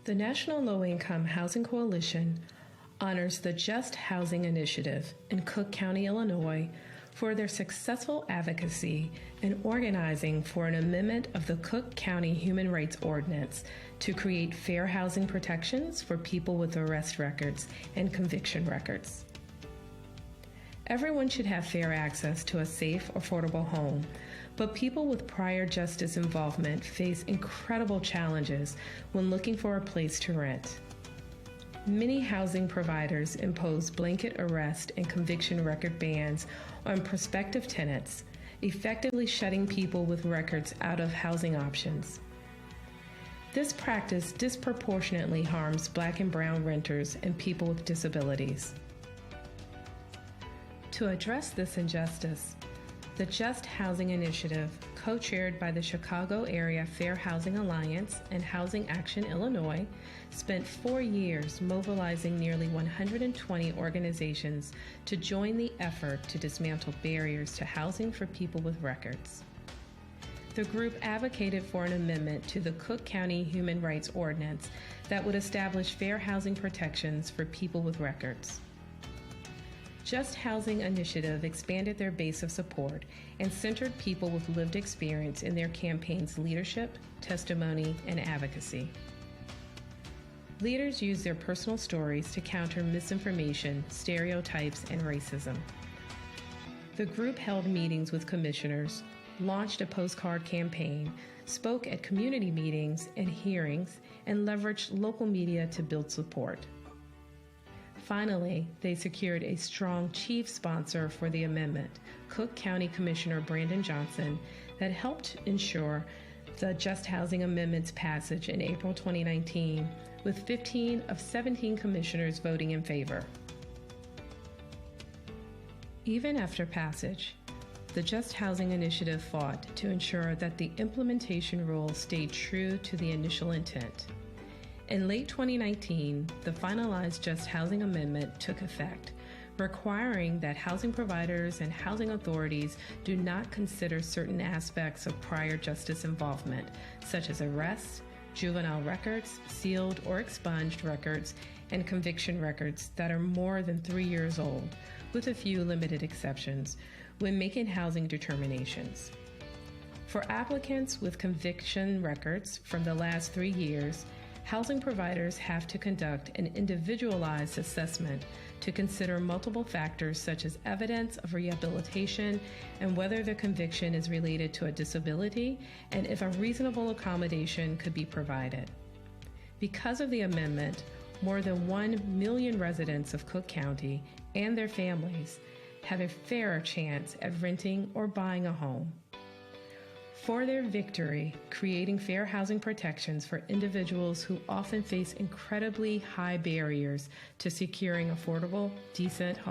The National Low-Income Housing Coalition honors the Just Housing Initiative in Cook County, Illinois, for their successful advocacy in organizing for an amendment of the Cook County Human Rights Ordinance to create fair housing protections for people with arrest records and conviction records. Everyone should have fair access to a safe, affordable home, but people with prior justice involvement face incredible challenges when looking for a place to rent. Many housing providers impose blanket arrest and conviction record bans on prospective tenants, effectively shutting people with records out of housing options. This practice disproportionately harms Black and brown renters and people with disabilities. To address this injustice, the Just Housing Initiative, co-chaired by the Chicago Area Fair Housing Alliance and Housing Action Illinois, spent 4 years mobilizing nearly 120 organizations to join the effort to dismantle barriers to housing for people with records. The group advocated for an amendment to the Cook County Human Rights Ordinance that would establish fair housing protections for people with records. Just Housing Initiative expanded their base of support and centered people with lived experience in their campaign's leadership, testimony, and advocacy. Leaders used their personal stories to counter misinformation, stereotypes, and racism. The group held meetings with commissioners, launched a postcard campaign, spoke at community meetings and hearings, and leveraged local media to build support. Finally, they secured a strong chief sponsor for the amendment, Cook County Commissioner Brandon Johnson, that helped ensure the Just Housing Amendment's passage in April 2019, with 15 of 17 commissioners voting in favor. Even after passage, the Just Housing Initiative fought to ensure that the implementation rules stayed true to the initial intent. In late 2019, the finalized Just Housing Amendment took effect, requiring that housing providers and housing authorities do not consider certain aspects of prior justice involvement, such as arrests, juvenile records, sealed or expunged records, and conviction records that are more than 3 years old, with a few limited exceptions, when making housing determinations. For applicants with conviction records from the last 3 years, housing providers have to conduct an individualized assessment to consider multiple factors such as evidence of rehabilitation and whether the conviction is related to a disability and if a reasonable accommodation could be provided. Because of the amendment, more than 1 million residents of Cook County and their families have a fairer chance at renting or buying a home. For their victory, creating fair housing protections for individuals who often face incredibly high barriers to securing affordable, decent homes.